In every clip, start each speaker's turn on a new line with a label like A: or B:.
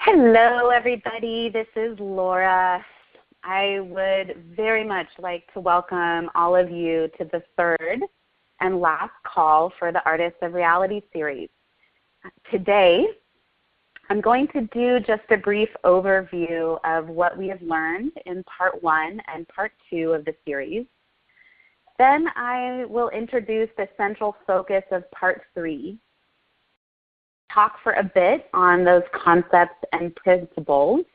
A: Hello, everybody. This is Laura. I would very much like to welcome all of you to the third and last call for the Artists of Reality series. Today, I'm going to do just a brief overview of what we have learned in part 1 and part 2 of the series. Then I will introduce the central focus of part 3, talk for a bit on those concepts and principles,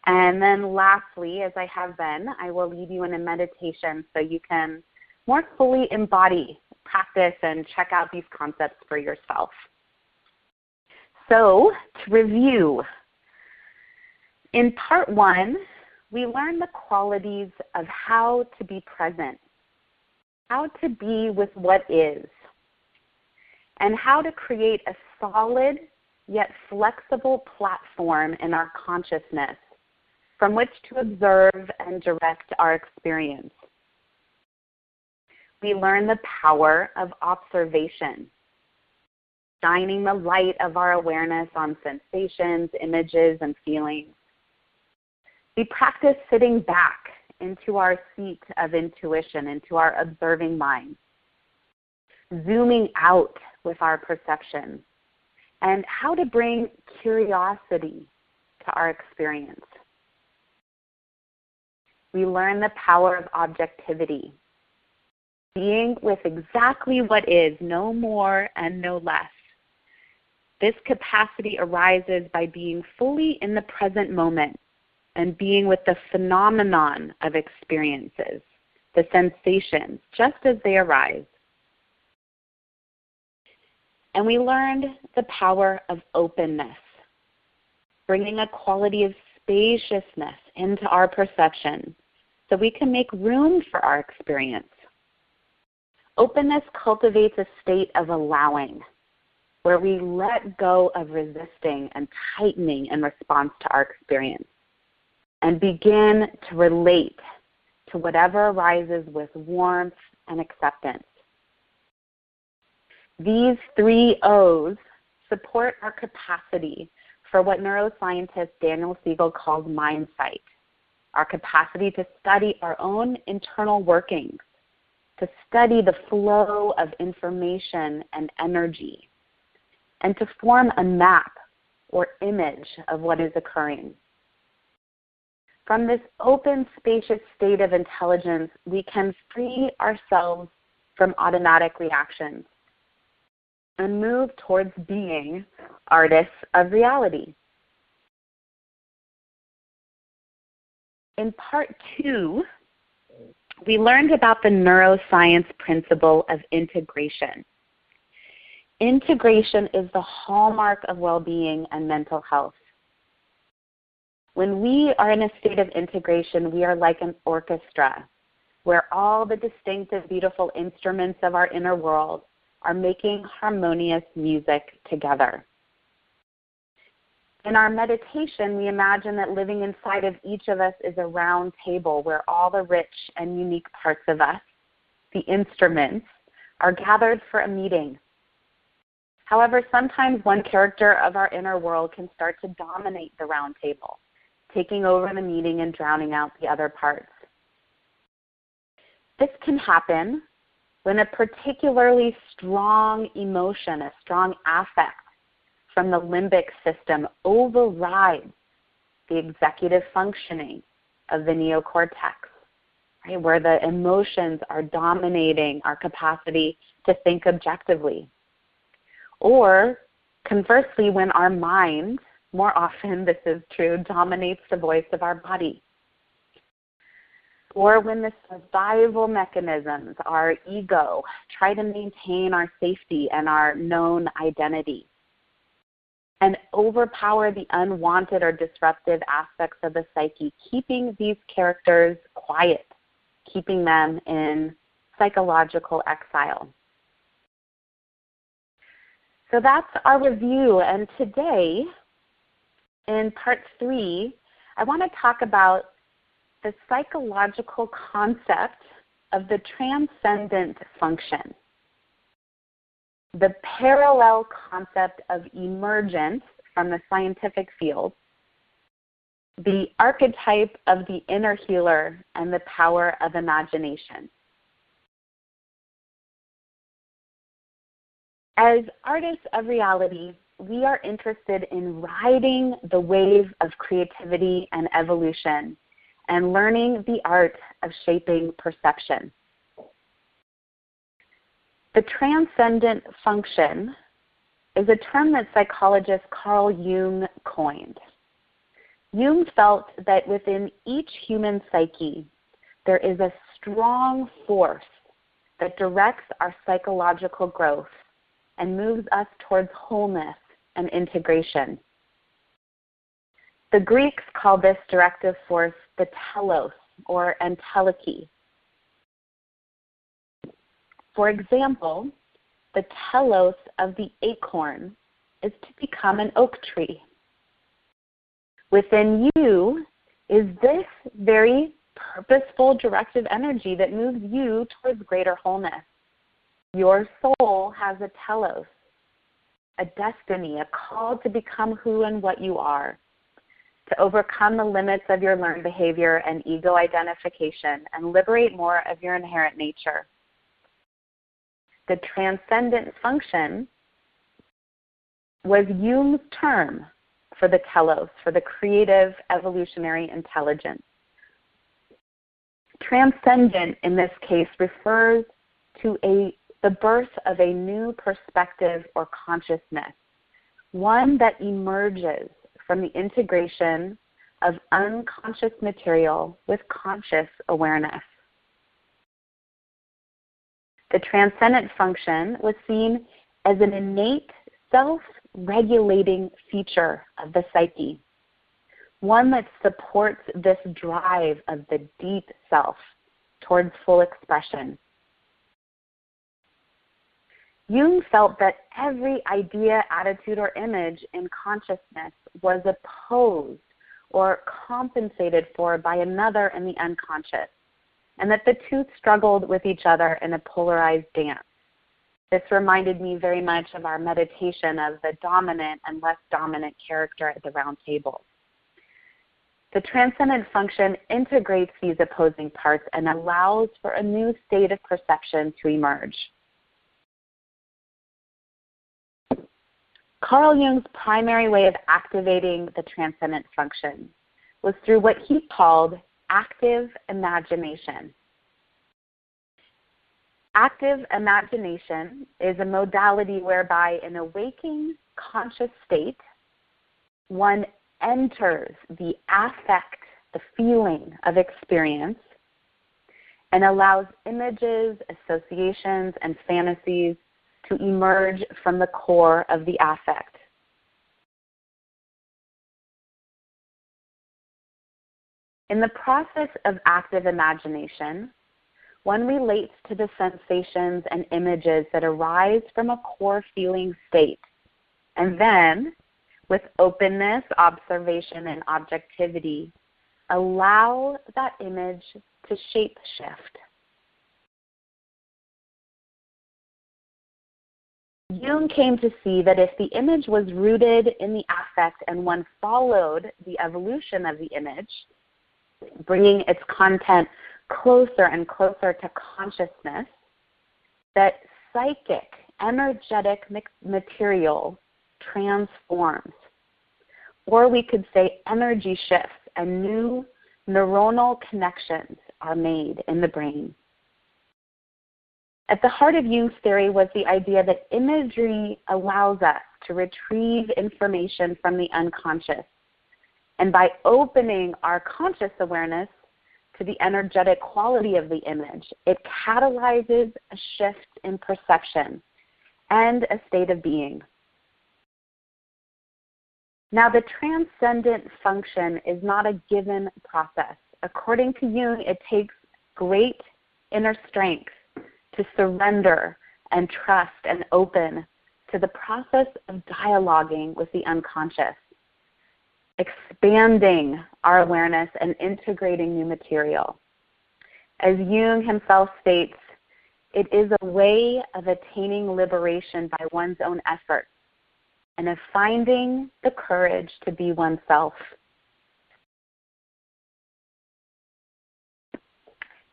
A: and then lastly, as I have been, I will lead you in a meditation so you can more fully embody, practice, and check out these concepts for yourself. So, to review, in part 1, we learned the qualities of how to be present, how to be with what is, and how to create a solid yet flexible platform in our consciousness from which to observe and direct our experience. We learn the power of observation, shining the light of our awareness on sensations, images, and feelings. We practice sitting back into our seat of intuition, into our observing mind, zooming out with our perception, and how to bring curiosity to our experience. We learn the power of objectivity, being with exactly what is, no more and no less. This capacity arises by being fully in the present moment and being with the phenomenon of experiences, the sensations, just as they arise. And we learned the power of openness, bringing a quality of spaciousness into our perception so we can make room for our experience. Openness cultivates a state of allowing, where we let go of resisting and tightening in response to our experience and begin to relate to whatever arises with warmth and acceptance. These 3 O's support our capacity for what neuroscientist Daniel Siegel calls mind sight, our capacity to study our own internal workings, to study the flow of information and energy, and to form a map or image of what is occurring. From this open, spacious state of intelligence, we can free ourselves from automatic reactions and move towards being artists of reality. In part 2, we learned about the neuroscience principle of integration. Integration is the hallmark of well-being and mental health. When we are in a state of integration, we are like an orchestra, where all the distinctive, beautiful instruments of our inner world are making harmonious music together. In our meditation, we imagine that living inside of each of us is a round table where all the rich and unique parts of us, the instruments, are gathered for a meeting. However, sometimes one character of our inner world can start to dominate the round table, taking over the meeting and drowning out the other parts. This can happen when a particularly strong emotion, a strong affect from the limbic system overrides the executive functioning of the neocortex, right, where the emotions are dominating our capacity to think objectively. Or conversely, when our mind, more often this is true, dominates the voice of our body. Or when the survival mechanisms, our ego, try to maintain our safety and our known identity and overpower the unwanted or disruptive aspects of the psyche, keeping these characters quiet, keeping them in psychological exile. So that's our review, and today, in part 3, I want to talk about the psychological concept of the transcendent function, the parallel concept of emergence from the scientific field the archetype of the inner healer and the power of imagination. As artists of reality, we are interested in riding the wave of creativity and evolution and learning the art of shaping perception. The transcendent function is a term that psychologist Carl Jung coined. Jung felt that within each human psyche, there is a strong force that directs our psychological growth and moves us towards wholeness and integration. The Greeks call this directive force the telos, or entelechy. For example, the telos of the acorn is to become an oak tree. Within you is this very purposeful directive energy that moves you towards greater wholeness. Your soul has a telos, a destiny, a call to become who and what you are, to overcome the limits of your learned behavior and ego identification and liberate more of your inherent nature. The transcendent function was Jung's term for the telos, for the creative evolutionary intelligence. Transcendent in this case refers to the birth of a new perspective or consciousness, one that emerges from the integration of unconscious material with conscious awareness. The transcendent function was seen as an innate self-regulating feature of the psyche, one that supports this drive of the deep self towards full expression. Jung felt that every idea, attitude, or image in consciousness was opposed or compensated for by another in the unconscious, and that the two struggled with each other in a polarized dance. This reminded me very much of our meditation of the dominant and less dominant character at the round table. The transcendent function integrates these opposing parts and allows for a new state of perception to emerge. Carl Jung's primary way of activating the transcendent function was through what he called active imagination. Active imagination is a modality whereby in a waking conscious state, one enters the affect, the feeling of experience, and allows images, associations, and fantasies to emerge from the core of the affect. In the process of active imagination, one relates to the sensations and images that arise from a core feeling state, and then, with openness, observation, and objectivity, allow that image to shape shift. Jung came to see that if the image was rooted in the affect and one followed the evolution of the image, bringing its content closer and closer to consciousness, that psychic, energetic material transforms. Or we could say energy shifts and new neuronal connections are made in the brain. At the heart of Jung's theory was the idea that imagery allows us to retrieve information from the unconscious. And by opening our conscious awareness to the energetic quality of the image, it catalyzes a shift in perception and a state of being. Now, the transcendent function is not a given process. According to Jung, it takes great inner strength to surrender and trust and open to the process of dialoguing with the unconscious, expanding our awareness and integrating new material. As Jung himself states, it is a way of attaining liberation by one's own effort and of finding the courage to be oneself.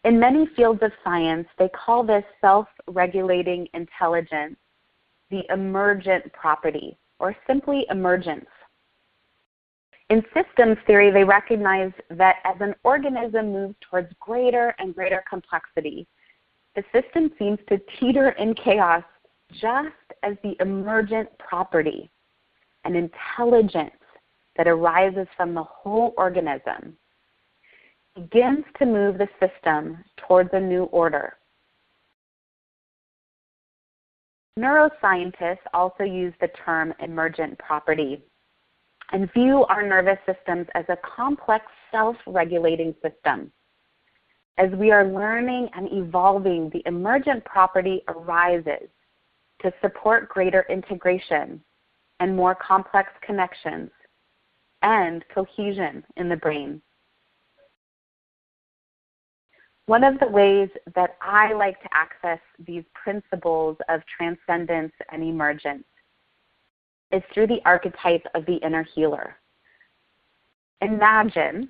A: In many fields of science, they call this self-regulating intelligence the emergent property, or simply emergence. In systems theory, they recognize that as an organism moves towards greater and greater complexity, the system seems to teeter in chaos just as the emergent property, an intelligence that arises from the whole organism, begins to move the system towards a new order. Neuroscientists also use the term emergent property and view our nervous systems as a complex self-regulating system. As we are learning and evolving, the emergent property arises to support greater integration and more complex connections and cohesion in the brain. One of the ways that I like to access these principles of transcendence and emergence is through the archetype of the inner healer. Imagine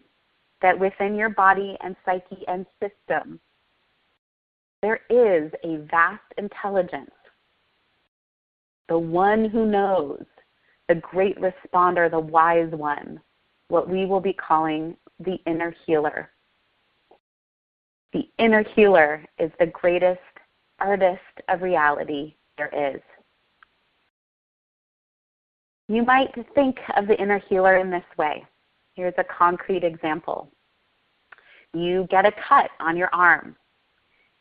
A: that within your body and psyche and system, there is a vast intelligence, the one who knows, the great responder, the wise one, what we will be calling the inner healer. The inner healer is the greatest artist of reality there is. You might think of the inner healer in this way. Here's a concrete example. You get a cut on your arm,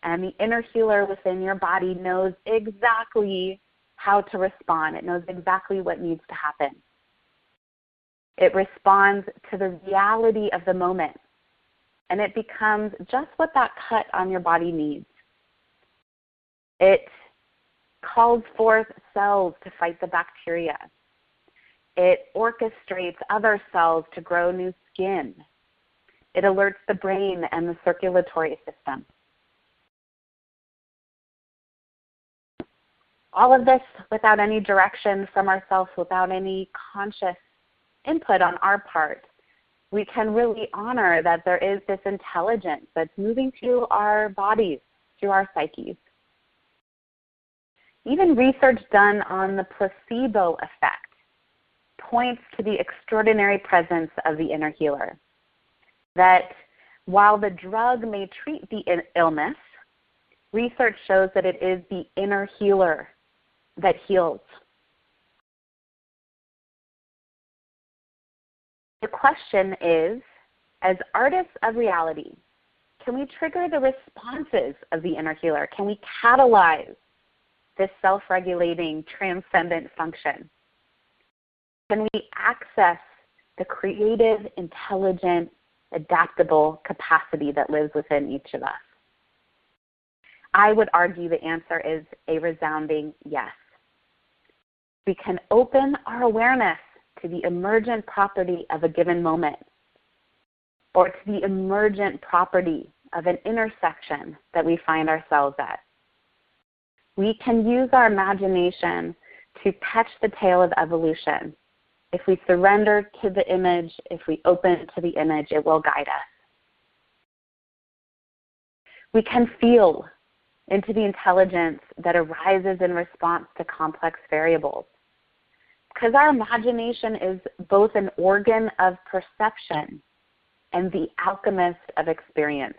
A: and the inner healer within your body knows exactly how to respond. It knows exactly what needs to happen. It responds to the reality of the moment, and it becomes just what that cut on your body needs. It calls forth cells to fight the bacteria. It orchestrates other cells to grow new skin. It alerts the brain and the circulatory system. All of this without any direction from ourselves, without any conscious input on our part. We can really honor that there is this intelligence that's moving through our bodies, through our psyches. Even research done on the placebo effect points to the extraordinary presence of the inner healer. That while the drug may treat the illness, research shows that it is the inner healer that heals. The question is, as artists of reality, can we trigger the responses of the inner healer? Can we catalyze this self-regulating, transcendent function? Can we access the creative, intelligent, adaptable capacity that lives within each of us? I would argue the answer is a resounding yes. We can open our awareness to the emergent property of a given moment, or to the emergent property of an intersection that we find ourselves at. We can use our imagination to catch the tail of evolution. If we surrender to the image, if we open to the image, it will guide us. We can feel into the intelligence that arises in response to complex variables. Because our imagination is both an organ of perception and the alchemist of experience.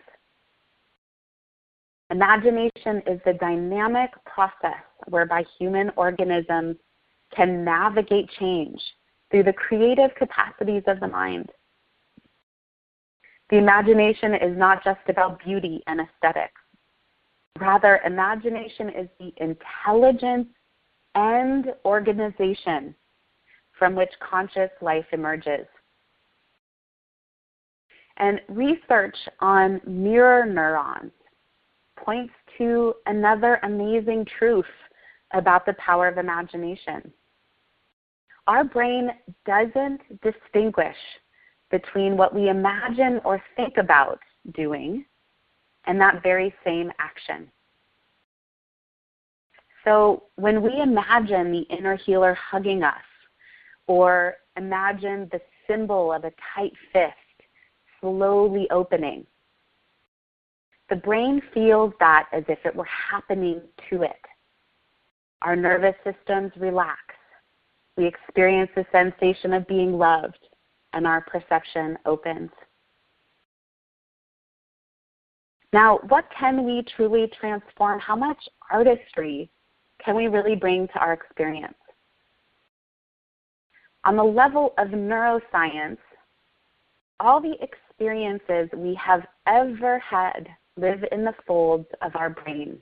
A: Imagination is the dynamic process whereby human organisms can navigate change through the creative capacities of the mind. The imagination is not just about beauty and aesthetics. Rather, imagination is the intelligence and organization from which conscious life emerges. And research on mirror neurons points to another amazing truth about the power of imagination. Our brain doesn't distinguish between what we imagine or think about doing and that very same action. So when we imagine the inner healer hugging us, or imagine the symbol of a tight fist slowly opening, the brain feels that as if it were happening to it. Our nervous systems relax. We experience the sensation of being loved, and our perception opens. Now, what can we truly transform? How much artistry can we really bring to our experience? On the level of neuroscience, all the experiences we have ever had live in the folds of our brain.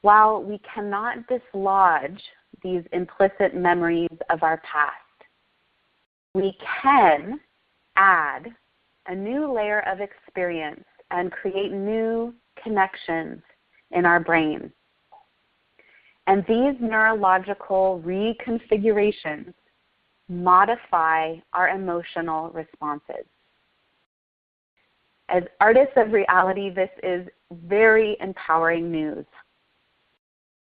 A: While we cannot dislodge these implicit memories of our past, we can add a new layer of experience and create new connections in our brain. And these neurological reconfigurations modify our emotional responses. As artists of reality, this is very empowering news.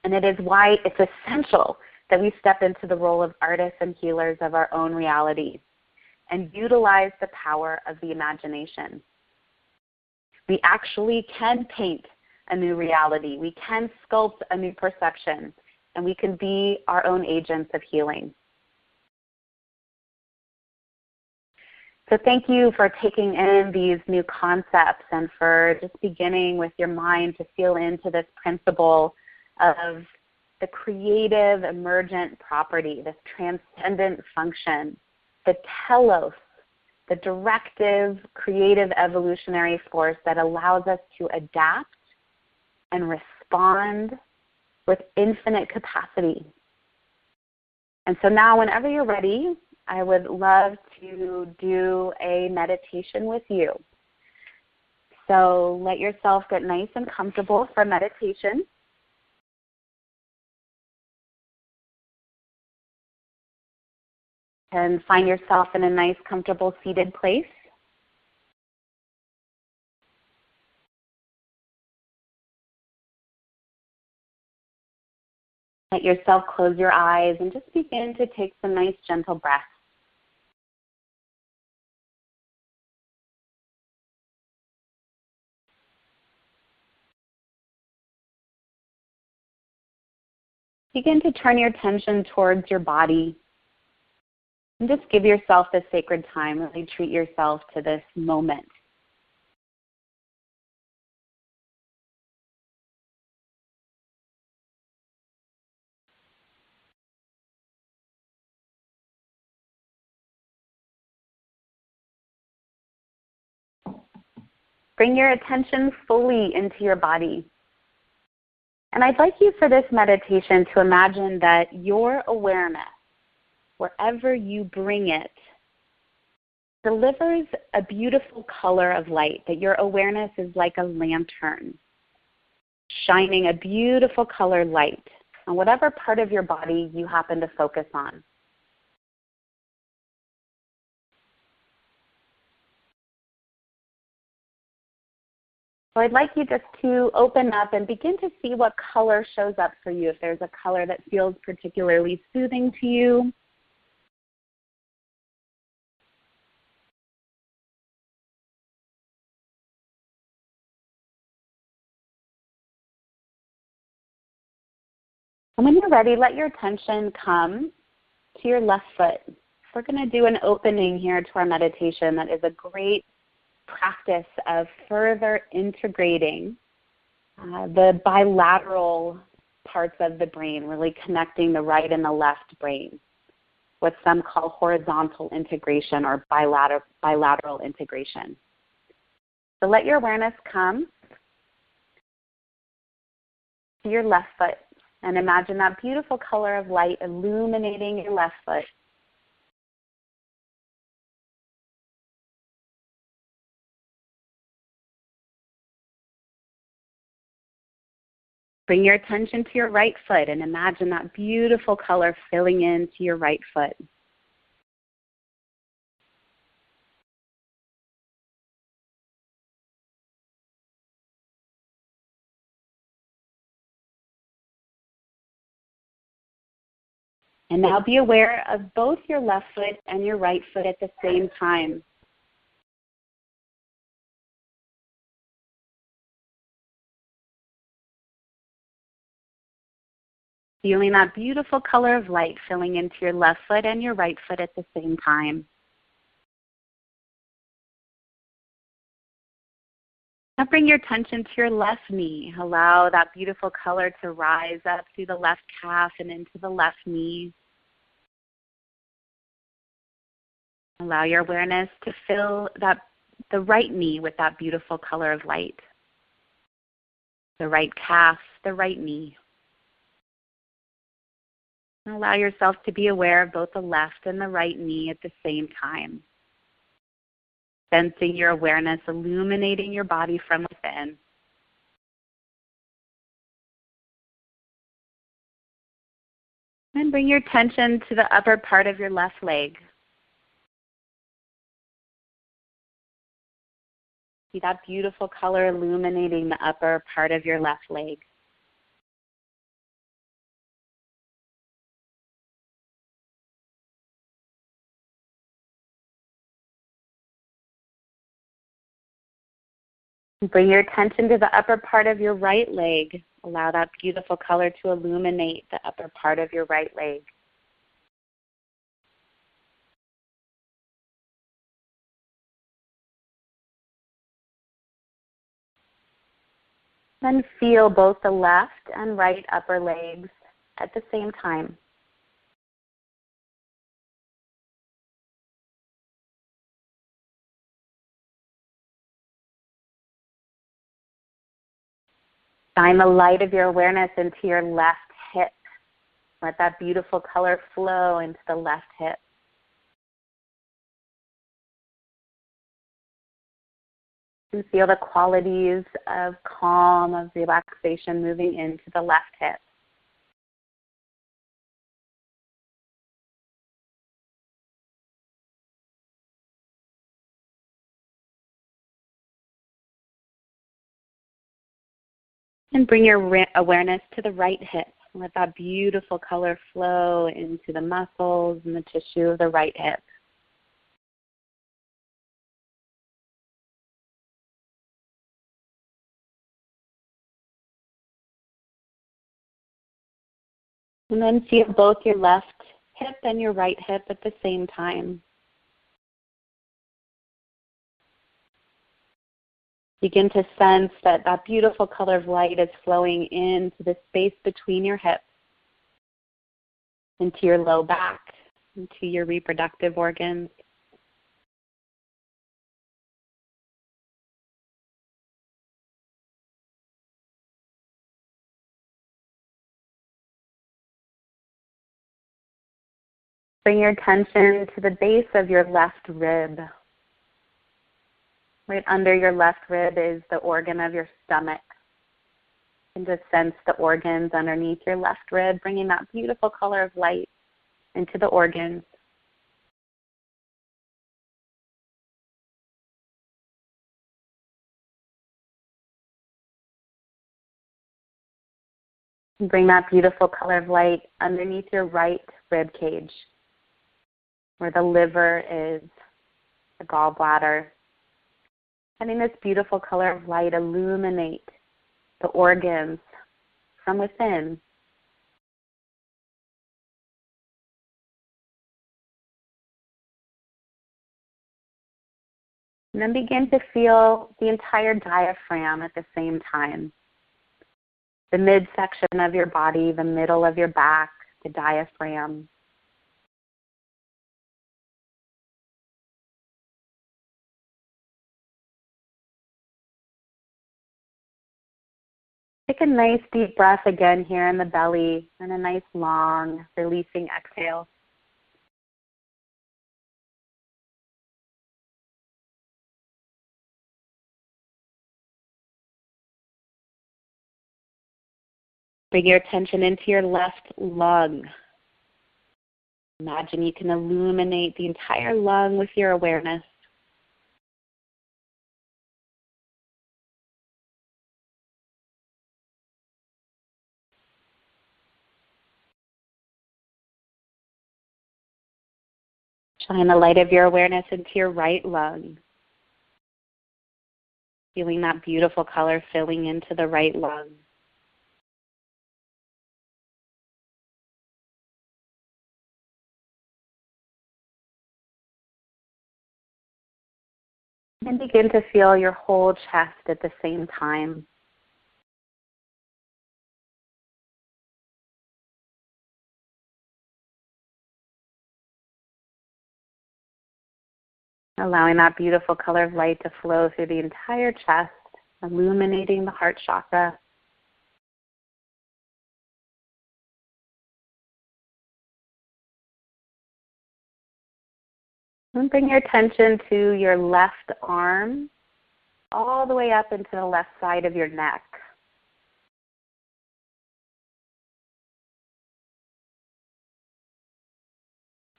A: And it is why it's essential that we step into the role of artists and healers of our own reality and utilize the power of the imagination. We actually can paint a new reality. We can sculpt a new perception, and we can be our own agents of healing. So thank you for taking in these new concepts and for just beginning with your mind to feel into this principle of the creative emergent property, this transcendent function, the telos, the directive, creative evolutionary force that allows us to adapt and respond with infinite capacity. And so now, whenever you're ready, I would love to do a meditation with you. So let yourself get nice and comfortable for meditation. And find yourself in a nice, comfortable, seated place. Let yourself close your eyes and just begin to take some nice, gentle breaths. Begin to turn your attention towards your body. And just give yourself this sacred time. Really treat yourself to this moment. Bring your attention fully into your body. And I'd like you for this meditation to imagine that your awareness, wherever you bring it, delivers a beautiful color of light, that your awareness is like a lantern, shining a beautiful colored light on whatever part of your body you happen to focus on. So I'd like you just to open up and begin to see what color shows up for you, if there's a color that feels particularly soothing to you. And when you're ready, let your attention come to your left foot. We're going to do an opening here to our meditation that is a great practice of further integrating the bilateral parts of the brain, really connecting the right and the left brain, what some call horizontal integration or bilateral integration. So let your awareness come to your left foot and imagine that beautiful color of light illuminating your left foot. Bring your attention to your right foot and imagine that beautiful color filling into your right foot. And now be aware of both your left foot and your right foot at the same time. Feeling that beautiful color of light filling into your left foot and your right foot at the same time. Now bring your attention to your left knee. Allow that beautiful color to rise up through the left calf and into the left knee. Allow your awareness to fill the right knee with that beautiful color of light. The right calf, the right knee. And allow yourself to be aware of both the left and the right knee at the same time. Sensing your awareness illuminating your body from within. And bring your attention to the upper part of your left leg. See that beautiful color illuminating the upper part of your left leg. Bring your attention to the upper part of your right leg. Allow that beautiful color to illuminate the upper part of your right leg. Then feel both the left and right upper legs at the same time. Shine the light of your awareness into your left hip. Let that beautiful color flow into the left hip. And feel the qualities of calm, of relaxation moving into the left hip. And bring your awareness to the right hip. Let that beautiful color flow into the muscles and the tissue of the right hip. And then feel both your left hip and your right hip at the same time. Begin to sense that that beautiful color of light is flowing into the space between your hips, into your low back, into your reproductive organs. Bring your attention to the base of your left rib. Right under your left rib is the organ of your stomach. And just sense the organs underneath your left rib, bringing that beautiful color of light into the organs. And bring that beautiful color of light underneath your right rib cage, where the liver is, the gallbladder. Letting this beautiful color of light illuminate the organs from within. And then begin to feel the entire diaphragm at the same time. The midsection of your body, the middle of your back, the diaphragm. Take a nice deep breath again here in the belly and a nice long releasing exhale. Bring your attention into your left lung. Imagine you can illuminate the entire lung with your awareness. Shine the light of your awareness into your right lung. Feeling that beautiful color filling into the right lung. And begin to feel your whole chest at the same time. Allowing that beautiful color of light to flow through the entire chest, illuminating the heart chakra. And bring your attention to your left arm, all the way up into the left side of your neck.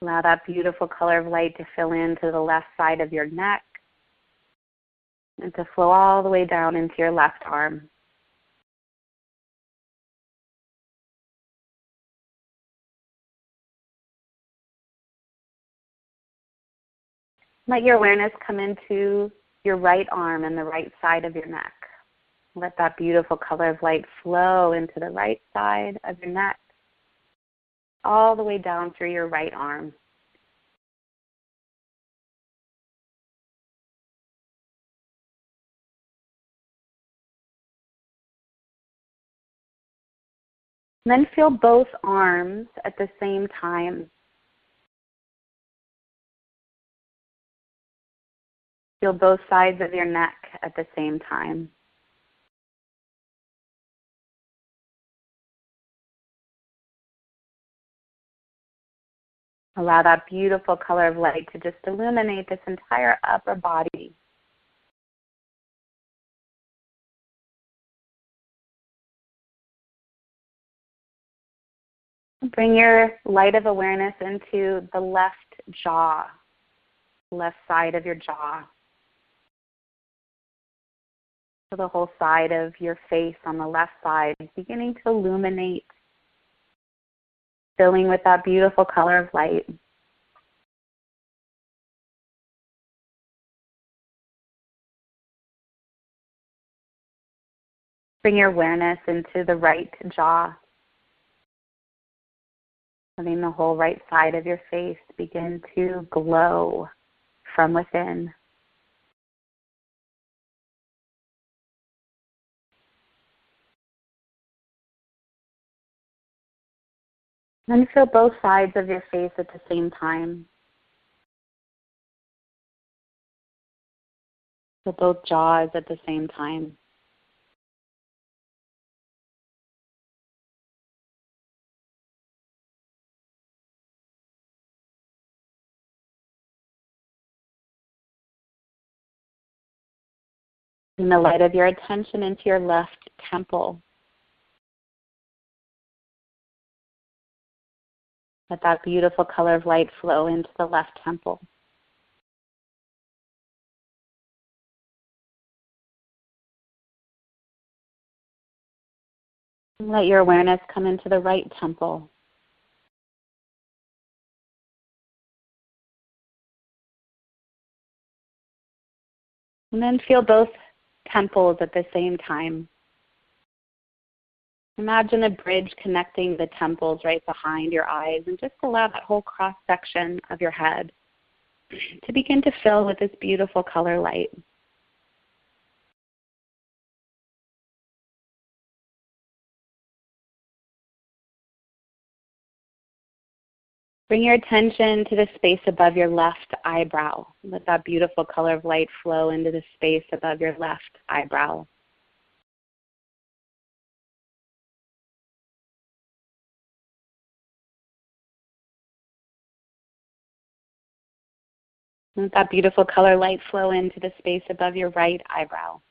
A: Allow that beautiful color of light to fill into the left side of your neck and to flow all the way down into your left arm. Let your awareness come into your right arm and the right side of your neck. Let that beautiful color of light flow into the right side of your neck, all the way down through your right arm. And then feel both arms at the same time. Feel both sides of your neck at the same time. Allow that beautiful color of light to just illuminate this entire upper body. Bring your light of awareness into the left jaw, left side of your jaw. So the whole side of your face on the left side is beginning to illuminate, filling with that beautiful color of light. Bring your awareness into the right jaw, letting the whole right side of your face begin to glow from within. Then feel both sides of your face at the same time. Feel both jaws at the same time. Bring the light of your attention into your left temple. Let that beautiful color of light flow into the left temple. Let your awareness come into the right temple. And then feel both temples at the same time. Imagine a bridge connecting the temples right behind your eyes, and just allow that whole cross-section of your head to begin to fill with this beautiful color light. Bring your attention to the space above your left eyebrow. Let that beautiful color of light flow into the space above your left eyebrow. Let that beautiful color light flow into the space above your right eyebrow.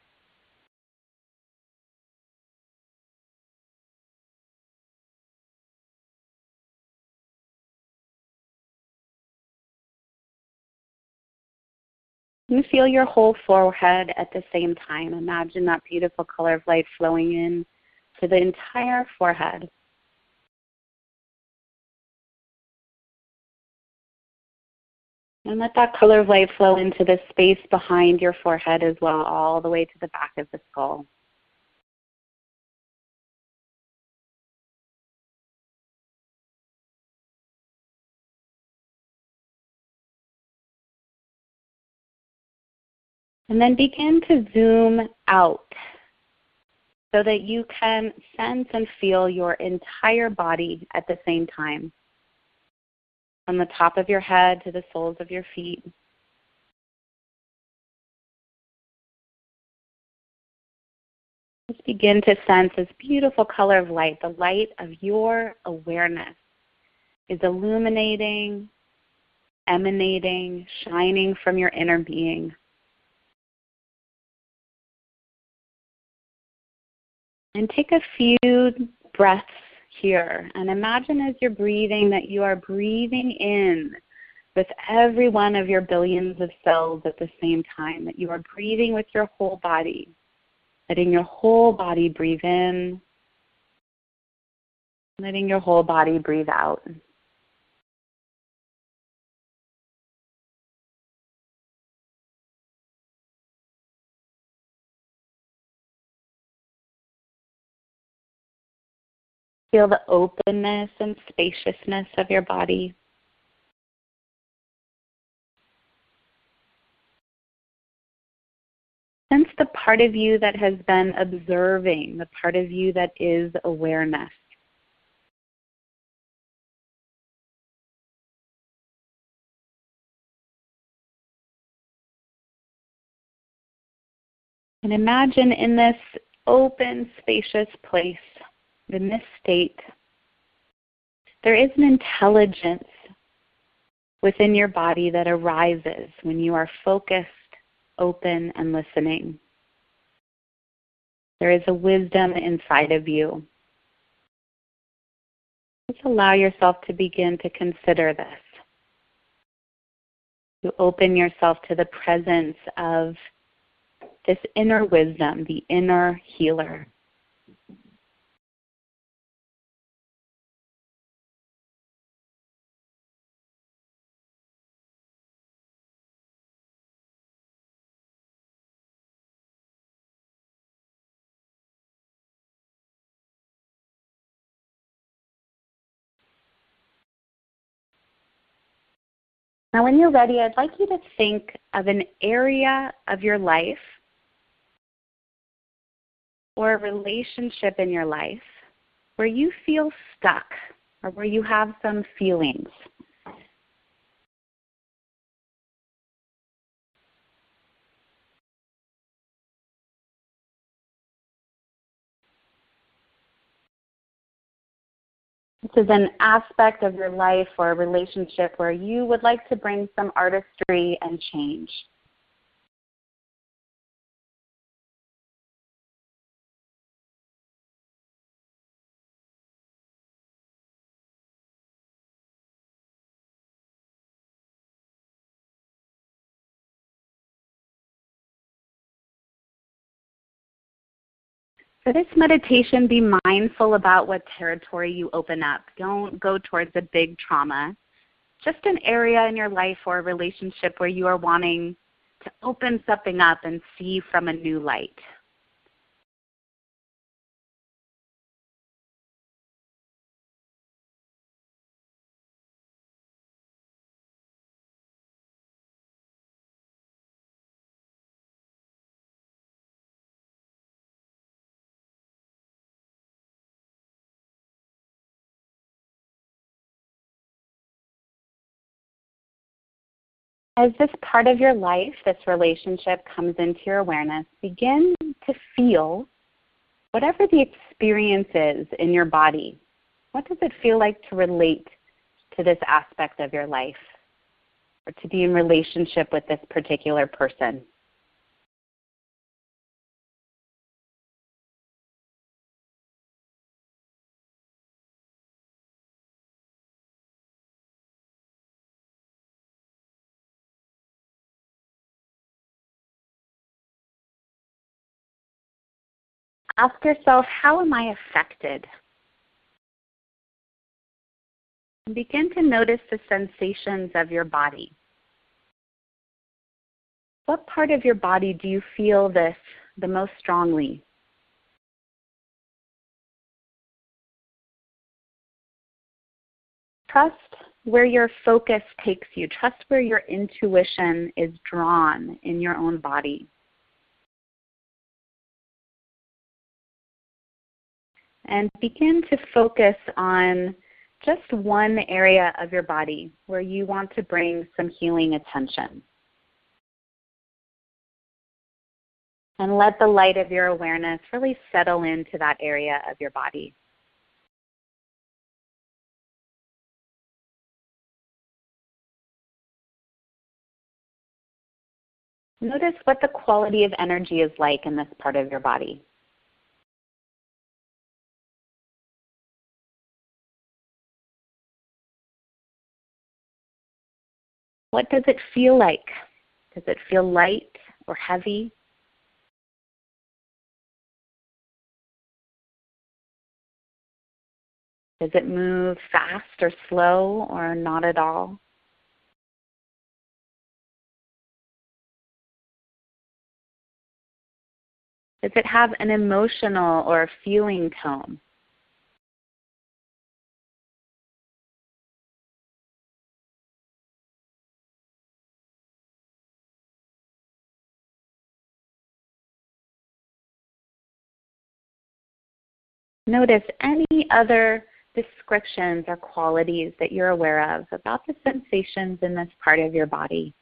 A: You feel your whole forehead at the same time. Imagine that beautiful color of light flowing in to the entire forehead. And let that color of light flow into the space behind your forehead as well, all the way to the back of the skull. And then begin to zoom out so that you can sense and feel your entire body at the same time, from the top of your head to the soles of your feet. Just begin to sense this beautiful color of light. The light of your awareness is illuminating, emanating, shining from your inner being. And take a few breaths here and imagine as you're breathing that you are breathing in with every one of your billions of cells at the same time, that you are breathing with your whole body, letting your whole body breathe in, letting your whole body breathe out. Feel the openness and spaciousness of your body. Sense the part of you that has been observing, the part of you that is awareness. And imagine in this open, spacious place, in this state, there is an intelligence within your body that arises when you are focused, open, and listening. There is a wisdom inside of you. Just allow yourself to begin to consider this. To open yourself to the presence of this inner wisdom, the inner healer. Now when you're ready, I'd like you to think of an area of your life or a relationship in your life where you feel stuck or where you have some feelings. This is an aspect of your life or a relationship where you would like to bring some artistry and change. For this meditation, be mindful about what territory you open up. Don't go towards a big trauma. Just an area in your life or a relationship where you are wanting to open something up and see from a new light. As this part of your life, this relationship comes into your awareness, begin to feel whatever the experience is in your body. What does it feel like to relate to this aspect of your life or to be in relationship with this particular person? Ask yourself, how am I affected? And begin to notice the sensations of your body. What part of your body do you feel this the most strongly? Trust where your focus takes you. Trust where your intuition is drawn in your own body. And begin to focus on just one area of your body where you want to bring some healing attention. And let the light of your awareness really settle into that area of your body. Notice what the quality of energy is like in this part of your body. What does it feel like? Does it feel light or heavy? Does it move fast or slow or not at all? Does it have an emotional or feeling tone? Notice any other descriptions or qualities that you're aware of about the sensations in this part of your body.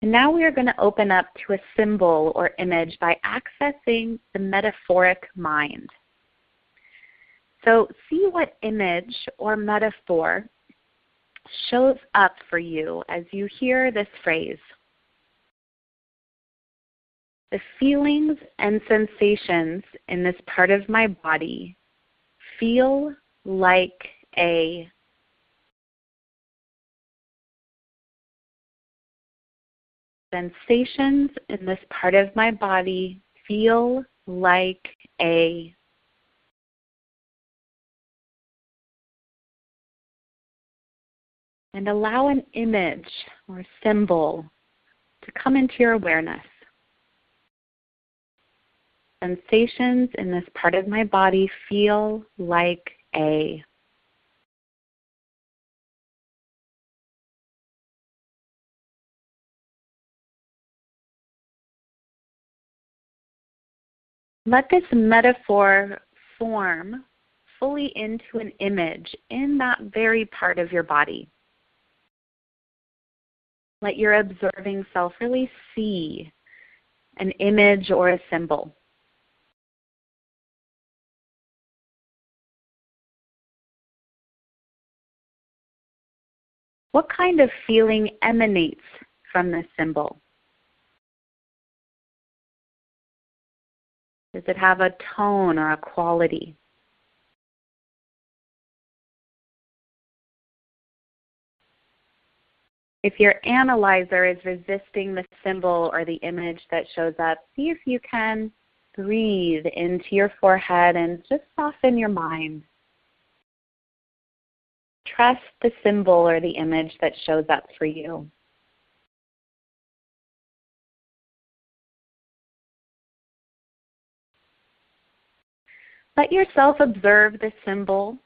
A: And now we are going to open up to a symbol or image by accessing the metaphoric mind. So see what image or metaphor shows up for you as you hear this phrase. The feelings and sensations in this part of my body feel like a. Sensations in this part of my body feel like a. And allow an image or symbol to come into your awareness. Sensations in this part of my body feel like a. Let this metaphor form fully into an image in that very part of your body. Let your observing self really see an image or a symbol. What kind of feeling emanates from this symbol? Does it have a tone or a quality? If your analyzer is resisting the symbol or the image that shows up, see if you can breathe into your forehead and just soften your mind. Trust the symbol or the image that shows up for you. Let yourself observe the symbol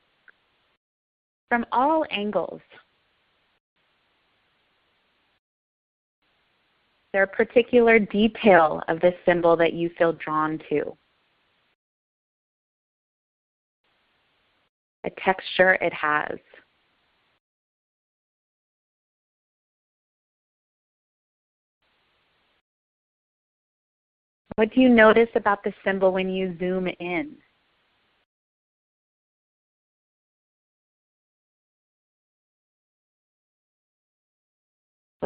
A: from all angles. Is there a particular detail of this symbol that you feel drawn to? A texture it has. What do you notice about the symbol when you zoom in?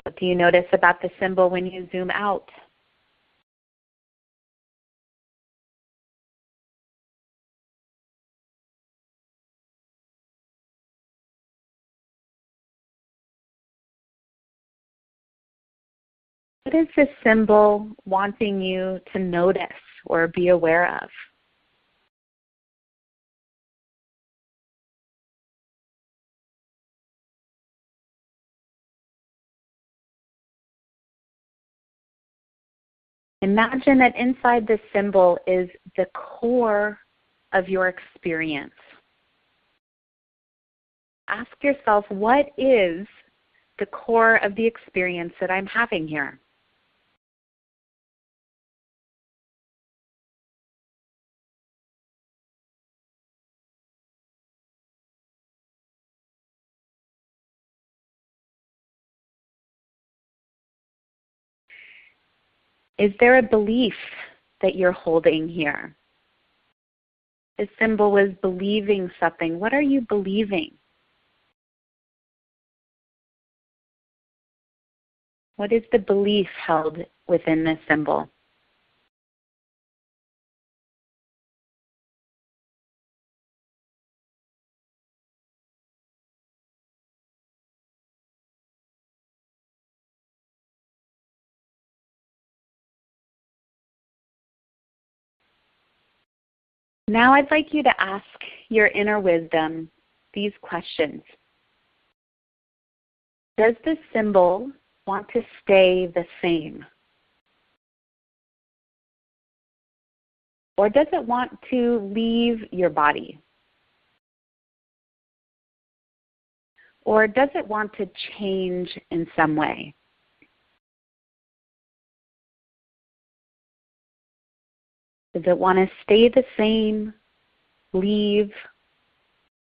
A: What do you notice about the symbol when you zoom out? What is this symbol wanting you to notice or be aware of? Imagine that inside this symbol is the core of your experience. Ask yourself, what is the core of the experience that I'm having here. Is there a belief that you're holding here? This symbol was believing something. What are you believing? What is the belief held within this symbol? Now I'd like you to ask your inner wisdom these questions. Does this symbol want to stay the same? Or does it want to leave your body? Or does it want to change in some way? Does it want to stay the same, leave,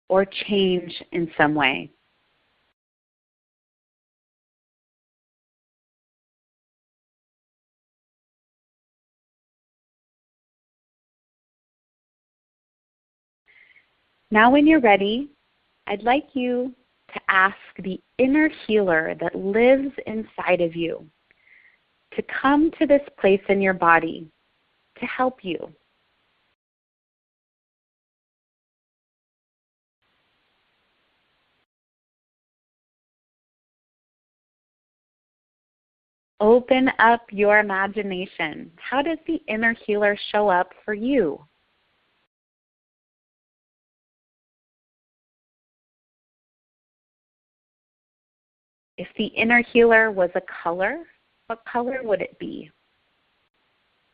A: or change in some way? Now when you're ready, I'd like you to ask the inner healer that lives inside of you to come to this place in your body to help you. Open up your imagination. How does the inner healer show up for you? If the inner healer was a color, what color would it be?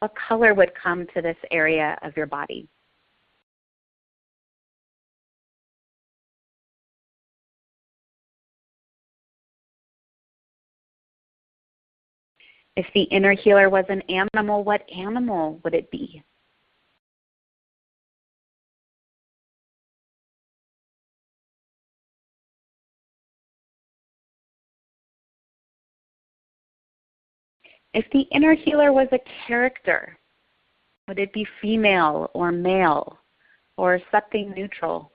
A: What color would come to this area of your body? If the inner healer was an animal, what animal would it be? If the inner healer was a character, would it be female or male or something neutral?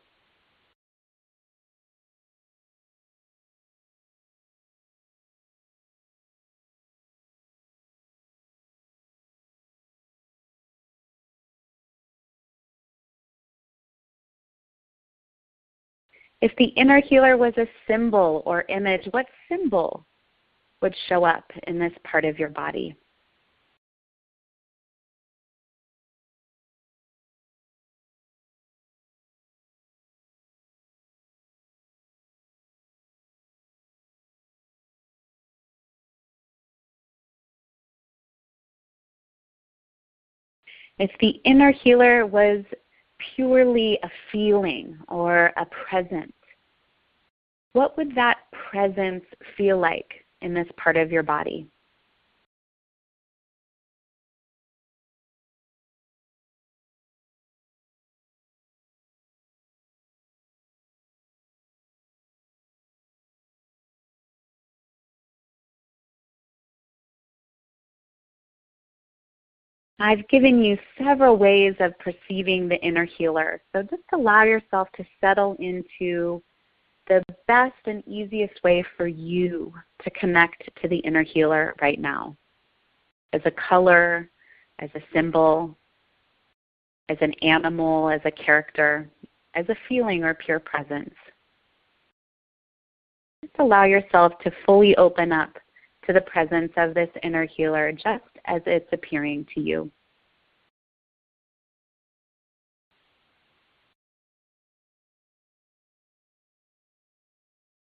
A: If the inner healer was a symbol or image, what symbol would show up in this part of your body? If the inner healer was purely a feeling or a presence, what would that presence feel like in this part of your body? I've given you several ways of perceiving the inner healer, so just allow yourself to settle into the best and easiest way for you to connect to the inner healer right now. As a color, as a symbol, as an animal, as a character, as a feeling or pure presence. Just allow yourself to fully open up to the presence of this inner healer just as it's appearing to you.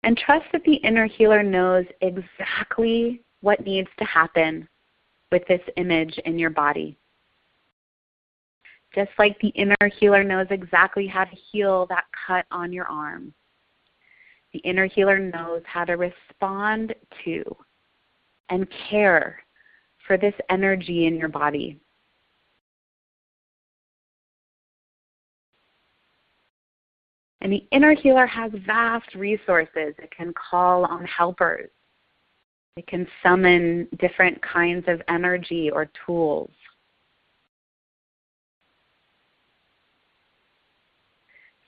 A: And trust that the inner healer knows exactly what needs to happen with this image in your body. Just like the inner healer knows exactly how to heal that cut on your arm. The inner healer knows how to respond to and care for this energy in your body. And the inner healer has vast resources. It can call on helpers. It can summon different kinds of energy or tools.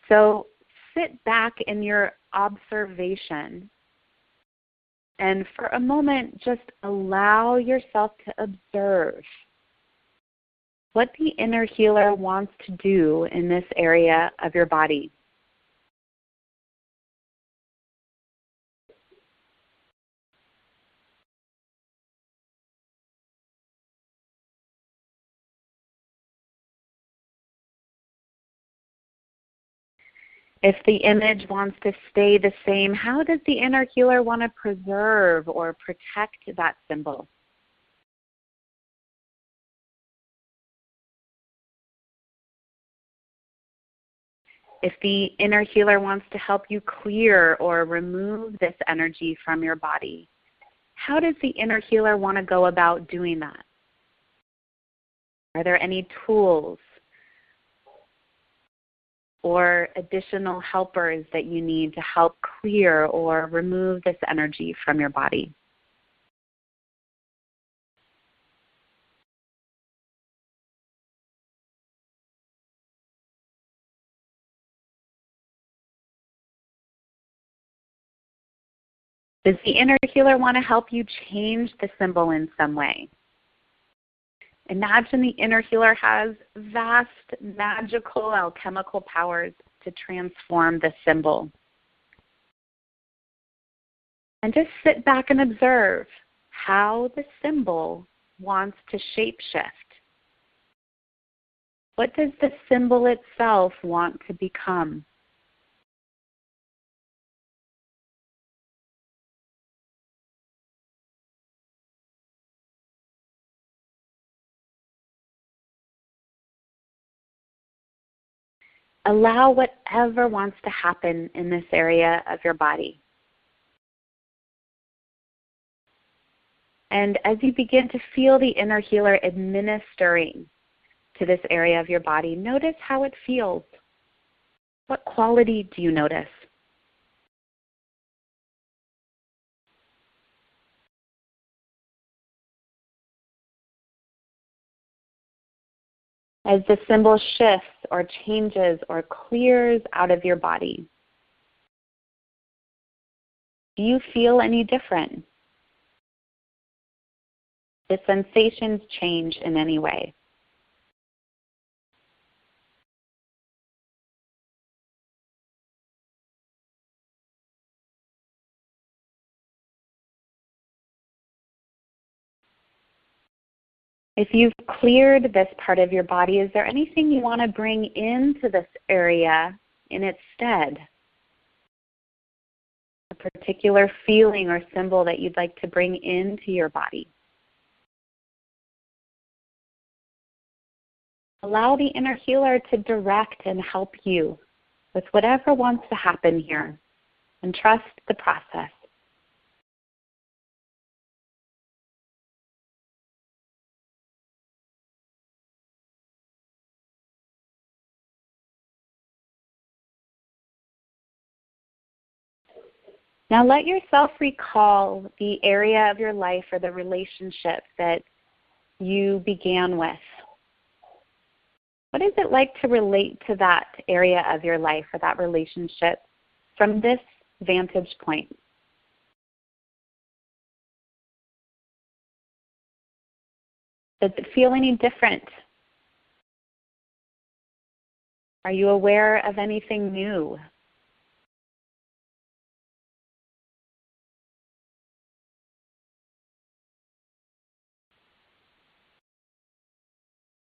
A: So sit back in your observation and for a moment just allow yourself to observe what the inner healer wants to do in this area of your body. If the image wants to stay the same, how does the inner healer want to preserve or protect that symbol? If the inner healer wants to help you clear or remove this energy from your body, how does the inner healer want to go about doing that? Are there any tools or additional helpers that you need to help clear or remove this energy from your body? Does the inner healer want to help you change the symbol in some way? Imagine the inner healer has vast magical alchemical powers to transform the symbol. And just sit back and observe how the symbol wants to shapeshift. What does the symbol itself want to become? Allow whatever wants to happen in this area of your body. And as you begin to feel the inner healer administering to this area of your body, notice how it feels. What quality do you notice? As the symbol shifts or changes or clears out of your body, do you feel any different? The sensations change in any way? If you've cleared this part of your body, is there anything you want to bring into this area in its stead? A particular feeling or symbol that you'd like to bring into your body? Allow the inner healer to direct and help you with whatever wants to happen here, and trust the process. Now let yourself recall the area of your life or the relationship that you began with. What is it like to relate to that area of your life or that relationship from this vantage point? Does it feel any different? Are you aware of anything new?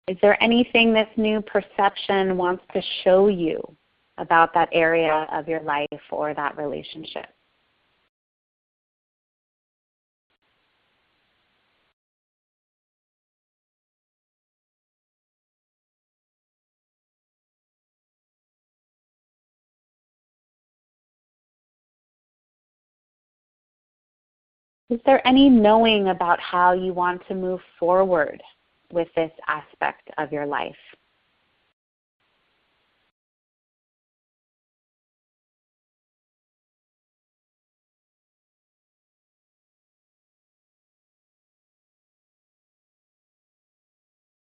A: Is there anything this new perception wants to show you about that area of your life or that relationship? Is there any knowing about how you want to move forward with this aspect of your life?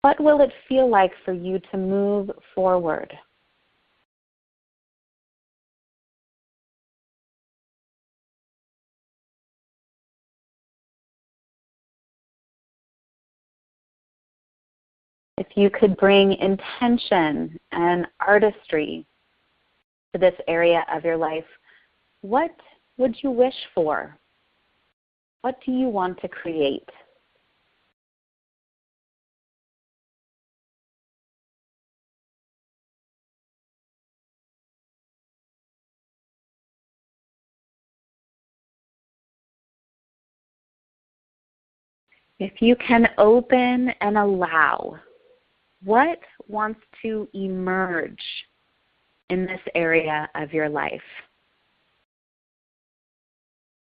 A: What will it feel like for you to move forward? If you could bring intention and artistry to this area of your life, what would you wish for? What do you want to create? If you can open and allow, what wants to emerge in this area of your life?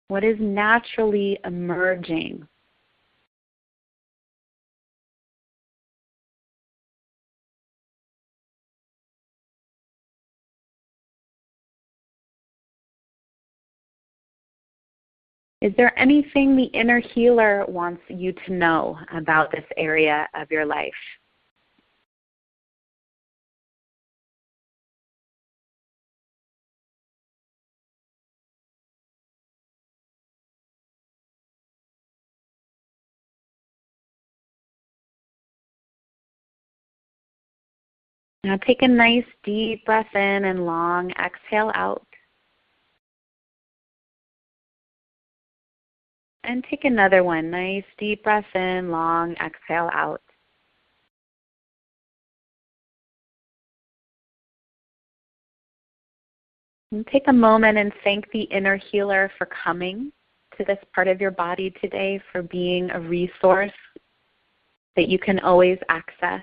A: What is naturally emerging? Is there anything the inner healer wants you to know about this area of your life? Now take a nice deep breath in and long exhale out. And take another one. Nice deep breath in, long exhale out. And take a moment and thank the inner healer for coming to this part of your body today, for being a resource that you can always access.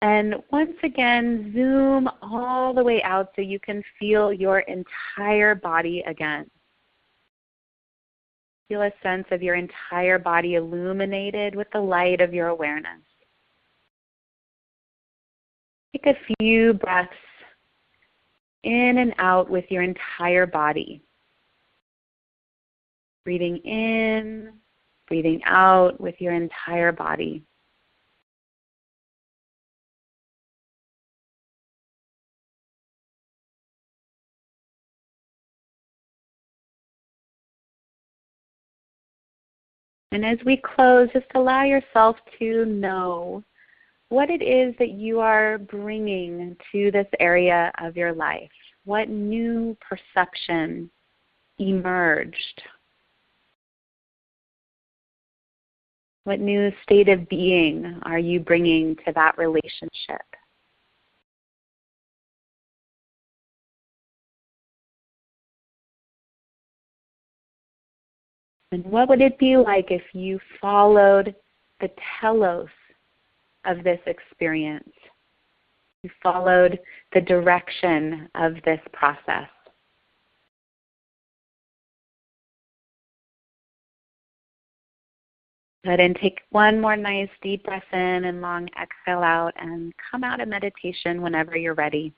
A: And once again, zoom all the way out so you can feel your entire body again. Feel a sense of your entire body illuminated with the light of your awareness. Take a few breaths in and out with your entire body. Breathing in, breathing out with your entire body. And as we close, just allow yourself to know what it is that you are bringing to this area of your life. What new perception emerged? What new state of being are you bringing to that relationship? And what would it be like if you followed the telos of this experience? You followed the direction of this process. Go ahead and take one more nice deep breath in and long exhale out, and come out of meditation whenever you're ready.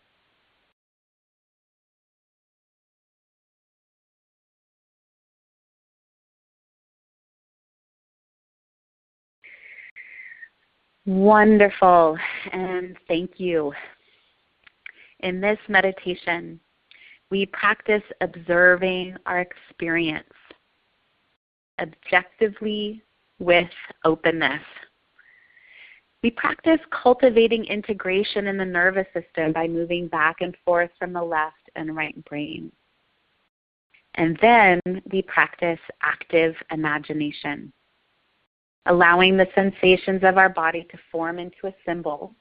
A: Wonderful, and thank you. In this meditation, we practice observing our experience objectively with openness. We practice cultivating integration in the nervous system by moving back and forth from the left and right brain. And then we practice active imagination, allowing the sensations of our body to form into a symbol,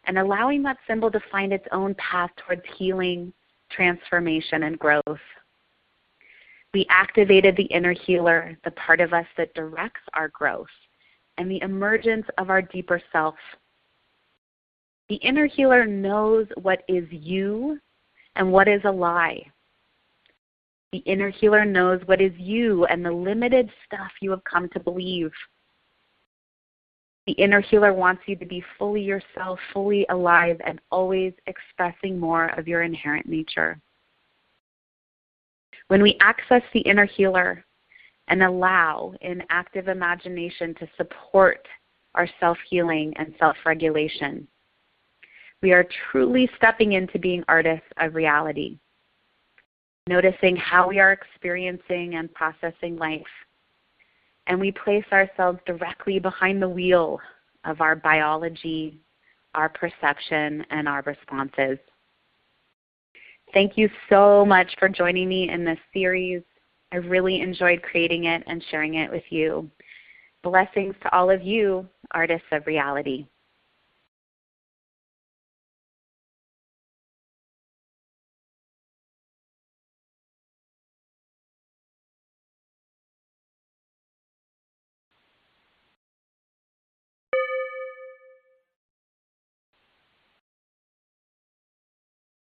A: and allowing that symbol to find its own path towards healing, transformation, and growth. We activated the inner healer, the part of us that directs our growth, and the emergence of our deeper self. The inner healer knows what is you and what is a lie. The inner healer knows what is you and the limited stuff you have come to believe. The inner healer wants you to be fully yourself, fully alive, and always expressing more of your inherent nature. When we access the inner healer and allow in active imagination to support our self-healing and self-regulation, we are truly stepping into being artists of reality, noticing how we are experiencing and processing life. And we place ourselves directly behind the wheel of our biology, our perception, and our responses. Thank you so much for joining me in this series. I really enjoyed creating it and sharing it with you. Blessings to all of you, artists of reality.